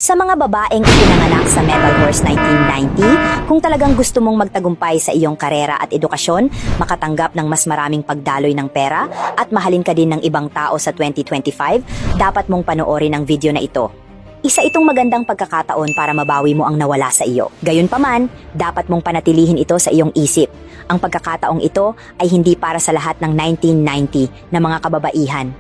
Sa mga babaeng ipinanganak sa Metal Horse 1990, kung talagang gusto mong magtagumpay sa iyong karera at edukasyon, makatanggap ng mas maraming pagdaloy ng pera, at mahalin ka din ng ibang tao sa 2025, dapat mong panoorin ang video na ito. Isa itong magandang pagkakataon para mabawi mo ang nawala sa iyo. Gayunpaman, dapat mong panatilihin ito sa iyong isip. Ang pagkakataong ito ay hindi para sa lahat ng 1990 na mga kababaihan.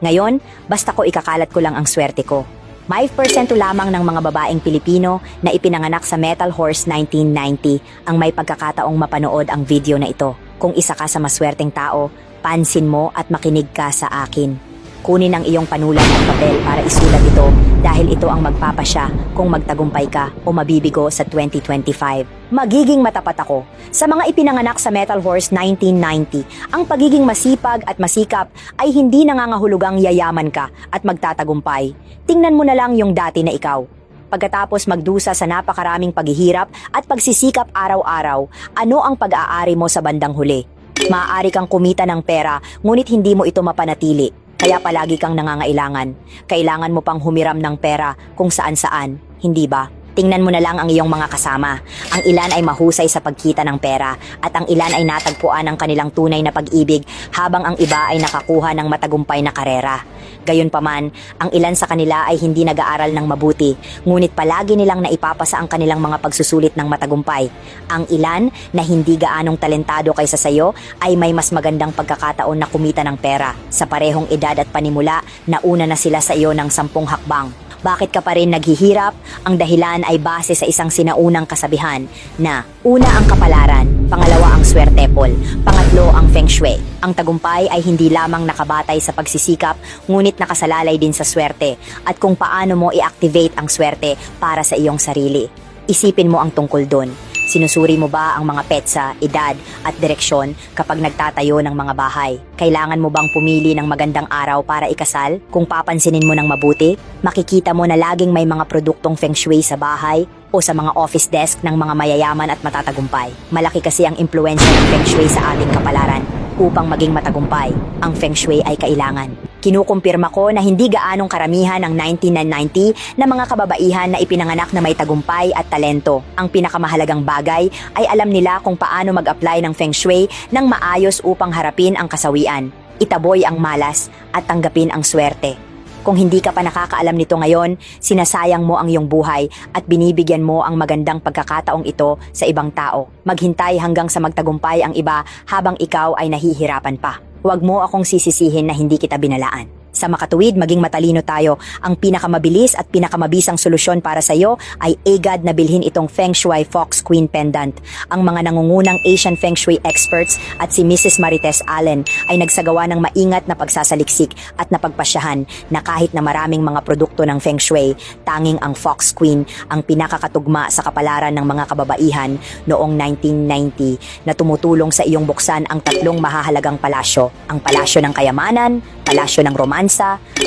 Ngayon, basta ko ikakalat ko lang ang swerte ko. 5% lamang ng mga babaeng Pilipino na ipinanganak sa Metal Horse 1990 ang may pagkakataong mapanood ang video na ito. Kung isa ka sa maswerteng tao, pansin mo at makinig ka sa akin. Kunin ang iyong panulat at papel para isulat ito dahil ito ang magpapasya kung magtagumpay ka o mabibigo sa 2025. Magiging matapat ako. Sa mga ipinanganak sa Metal Horse 1990, ang pagiging masipag at masikap ay hindi nangangahulugang yayaman ka at magtatagumpay. Tingnan mo na lang yung dati na ikaw. Pagkatapos magdusa sa napakaraming paghihirap at pagsisikap araw-araw, ano ang pag-aari mo sa bandang huli? Maaari kang kumita ng pera, ngunit hindi mo ito mapanatili. Kaya palagi kang nangangailangan. Kailangan mo pang humiram ng pera kung saan-saan, hindi ba? Tingnan mo na lang ang iyong mga kasama. Ang ilan ay mahusay sa pagkita ng pera at ang ilan ay natagpuan ang kanilang tunay na pag-ibig habang ang iba ay nakakuha ng matagumpay na karera. Gayunpaman, ang ilan sa kanila ay hindi nag-aaral ng mabuti, ngunit palagi nilang naipapasa ang kanilang mga pagsusulit ng matagumpay. Ang ilan na hindi gaanong talentado kaysa sayo ay may mas magandang pagkakataon na kumita ng pera. Sa parehong edad at panimula, nauna na sila sa iyo ng 10 hakbang. Bakit ka pa rin naghihirap? Ang dahilan ay base sa isang sinaunang kasabihan na una ang kapalaran, pangalawa ang swertepol, pangatlo ang feng shui. Ang tagumpay ay hindi lamang nakabatay sa pagsisikap, ngunit nakasalalay din sa swerte at kung paano mo i-activate ang swerte para sa iyong sarili. Isipin mo ang tungkol doon. Sinusuri mo ba ang mga petsa, edad at direksyon kapag nagtatayo ng mga bahay? Kailangan mo bang pumili ng magandang araw para ikasal? Kung papansinin mo ng mabuti, makikita mo na laging may mga produktong feng shui sa bahay o sa mga office desk ng mga mayayaman at matatagumpay. Malaki kasi ang impluensya ng feng shui sa ating kapalaran. Upang maging matagumpay, ang feng shui ay kailangan. Kinukumpirma ko na hindi gaanong karamihan ng 1990 na mga kababaihan na ipinanganak na may tagumpay at talento. Ang pinakamahalagang bagay ay alam nila kung paano mag-apply ng feng shui ng maayos upang harapin ang kasawian, itaboy ang malas at tanggapin ang swerte. Kung hindi ka pa nakakaalam nito ngayon, sinasayang mo ang iyong buhay at binibigyan mo ang magandang pagkakataong ito sa ibang tao. Maghintay hanggang sa magtagumpay ang iba habang ikaw ay nahihirapan pa. Huwag mo akong sisisihin na hindi kita binalaan. Sa makatuwid, maging matalino tayo. Ang pinakamabilis at pinakamabisang solusyon para sa iyo ay agad na bilhin itong Feng Shui Fox Queen Pendant. Ang mga nangungunang Asian Feng Shui experts at si Mrs. Marites Allen ay nagsagawa ng maingat na pagsasaliksik at napagpasyahan na kahit na maraming mga produkto ng Feng Shui, tanging ang Fox Queen ang pinakakatugma sa kapalaran ng mga kababaihan noong 1990 na tumutulong sa iyong buksan ang tatlong mahahalagang palasyo. Ang palasyo ng kayamanan, palasyo ng romansa,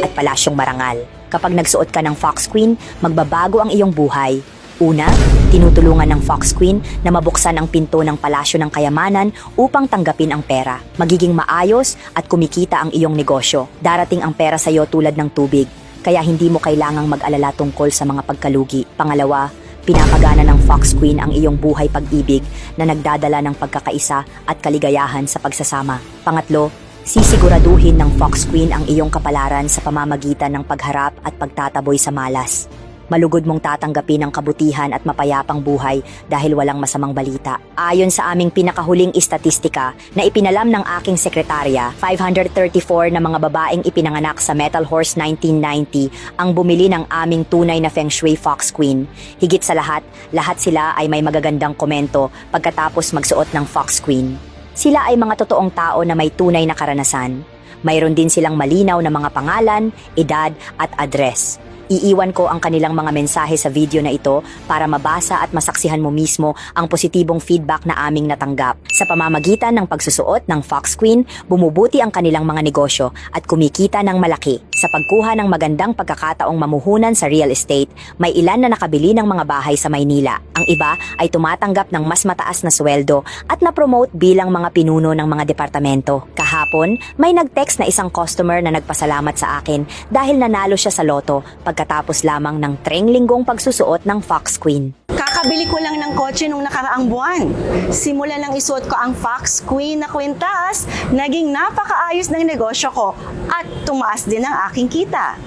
at palasyong marangal. Kapag nagsuot ka ng Fox Queen, magbabago ang iyong buhay. Una, tinutulungan ng Fox Queen na mabuksan ang pinto ng palasyo ng kayamanan upang tanggapin ang pera. Magiging maayos at kumikita ang iyong negosyo. Darating ang pera sa iyo tulad ng tubig, kaya hindi mo kailangang mag-alala tungkol sa mga pagkalugi. Pangalawa, pinapagana ng Fox Queen ang iyong buhay pag-ibig na nagdadala ng pagkakaisa at kaligayahan sa pagsasama. Pangatlo, sisiguraduhin ng Fox Queen ang iyong kapalaran sa pamamagitan ng pagharap at pagtataboy sa malas. Malugod mong tatanggapin ang kabutihan at mapayapang buhay dahil walang masamang balita. Ayon sa aming pinakahuling istatistika na ipinalam ng aking sekretarya, 534 na mga babaeng ipinanganak sa Metal Horse 1990 ang bumili ng aming tunay na Feng Shui Fox Queen. Higit sa lahat sila ay may magagandang komento pagkatapos magsuot ng Fox Queen. Sila ay mga totoong tao na may tunay na karanasan. Mayroon din silang malinaw na mga pangalan, edad at address. Iiwan ko ang kanilang mga mensahe sa video na ito para mabasa at masaksihan mo mismo ang positibong feedback na aming natanggap. Sa pamamagitan ng pagsusuot ng Fox Queen, bumubuti ang kanilang mga negosyo at kumikita ng malaki. Sa pagkuha ng magandang pagkakataong mamuhunan sa real estate, may ilan na nakabili ng mga bahay sa Maynila. Ang iba ay tumatanggap ng mas mataas na sweldo at na-promote bilang mga pinuno ng mga departamento. Kahapon, may nag-text na isang customer na nagpasalamat sa akin dahil nanalo siya sa loto pagkatapos lamang ng 3 linggong pagsusuot ng Fox Queen. Kakabili ko lang ng kotse nung nakaraang buwan. Simula nang isuot ko ang Fox Queen na kwintas, naging napakaayos ng negosyo ko at tumaas din ang aking kita.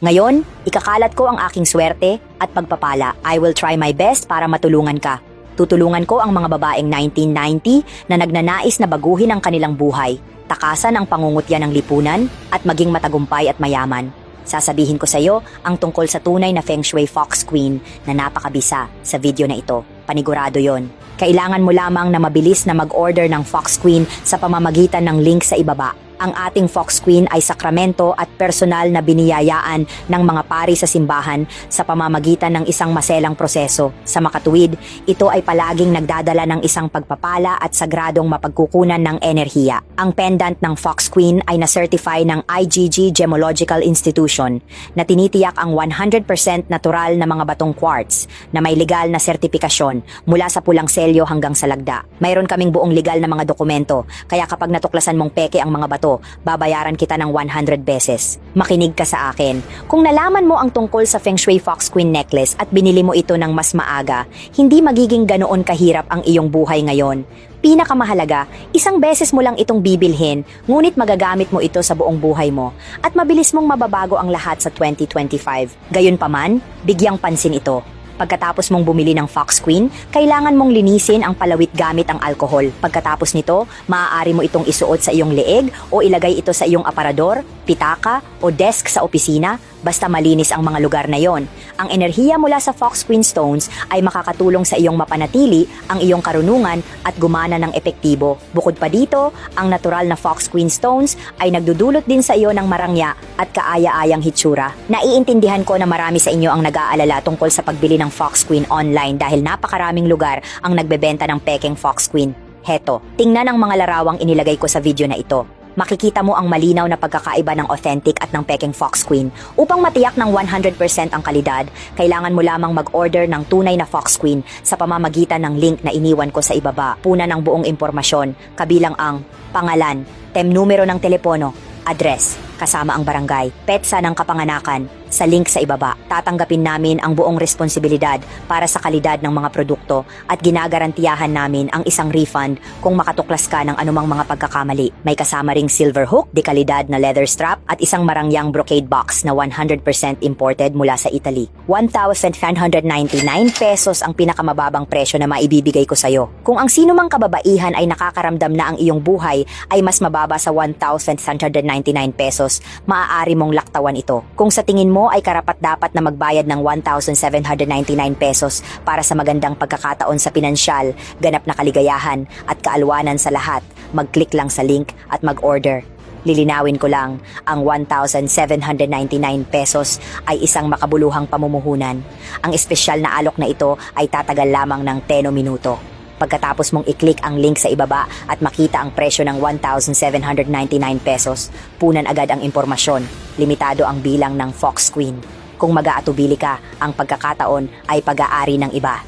Ngayon, ikakalat ko ang aking swerte at pagpapala. I will try my best para matulungan ka. Tutulungan ko ang mga babaeng 1990 na nagnanais na baguhin ang kanilang buhay, takasan ang pangungutya ng lipunan at maging matagumpay at mayaman. Sasabihin ko sa iyo ang tungkol sa tunay na Feng Shui Fox Queen na napakabisa sa video na ito. Panigurado yon. Kailangan mo lamang na mabilis na mag-order ng Fox Queen sa pamamagitan ng link sa ibaba. Ang ating Fox Queen ay sakramento at personal na biniyayaan ng mga pari sa simbahan sa pamamagitan ng isang maselang proseso. Sa makatuwid, ito ay palaging nagdadala ng isang pagpapala at sagradong mapagkukunan ng enerhiya. Ang pendant ng Fox Queen ay na-certify ng IGG Gemological Institution na tinitiyak ang 100% natural na mga batong quartz na may legal na sertipikasyon mula sa pulang selyo hanggang sa lagda. Mayroon kaming buong legal na mga dokumento, kaya kapag natuklasan mong peke ang mga bato, babayaran kita ng 100 beses. Makinig ka sa akin. Kung nalaman mo ang tungkol sa Feng Shui Fox Queen necklace at binili mo ito ng mas maaga, hindi magiging ganoon kahirap ang iyong buhay ngayon. Pinakamahalaga, isang beses mo lang itong bibilhin, ngunit magagamit mo ito sa buong buhay mo at mabilis mong mababago ang lahat sa 2025. Gayunpaman, bigyang pansin ito. Pagkatapos mong bumili ng Fox Queen, kailangan mong linisin ang palawit gamit ang alkohol. Pagkatapos nito, maaari mo itong isuot sa iyong leeg o ilagay ito sa iyong aparador, pitaka o desk sa opisina, basta malinis ang mga lugar na yon. Ang enerhiya mula sa Fox Queen Stones ay makakatulong sa iyong mapanatili ang iyong karunungan at gumana ng epektibo. Bukod pa dito, ang natural na Fox Queen Stones ay nagdudulot din sa iyo ng marangya at kaaya-ayang hitsura. Naiintindihan ko na marami sa inyo ang nag-aalala tungkol sa pagbili ng Fox Queen online dahil napakaraming lugar ang nagbebenta ng pekeng Fox Queen. Heto, tingnan ang mga larawang inilagay ko sa video na ito. Makikita mo ang malinaw na pagkakaiba ng authentic at ng pekeng Fox Queen. Upang matiyak ng 100% ang kalidad, kailangan mo lamang mag-order ng tunay na Fox Queen sa pamamagitan ng link na iniwan ko sa ibaba. Puna ng buong impormasyon, kabilang ang pangalan, numero ng telepono, address, kasama ang barangay, petsa ng kapanganakan, sa link sa ibaba. Tatanggapin namin ang buong responsibilidad para sa kalidad ng mga produkto at ginagarantiyahan namin ang isang refund kung makatuklas ka ng anumang mga pagkakamali. May kasama ring silver hook, dekalidad na leather strap at isang marangyang brocade box na 100% imported mula sa Italy. 1,599 pesos ang pinakamababang presyo na maibibigay ko sa'yo. Kung ang sino mang kababaihan ay nakakaramdam na ang iyong buhay ay mas mababa sa 1,699 pesos, maaari mong laktawan ito. Kung sa tingin mo ay karapat-dapat na magbayad ng 1,799 pesos para sa magandang pagkakataon sa pinansyal, ganap na kaligayahan at kaalwanan sa lahat, mag-click lang sa link at mag-order. Lilinawin ko lang, ang 1,799 pesos ay isang makabuluhang pamumuhunan. Ang espesyal na alok na ito ay tatagal lamang ng 10 minuto. Pagkatapos mong i-click ang link sa ibaba at makita ang presyo ng 1,799 pesos, punan agad ang impormasyon. Limitado ang bilang ng Fox Queen. Kung mag-aatubili ka, ang pagkakataon ay pag-aari ng iba.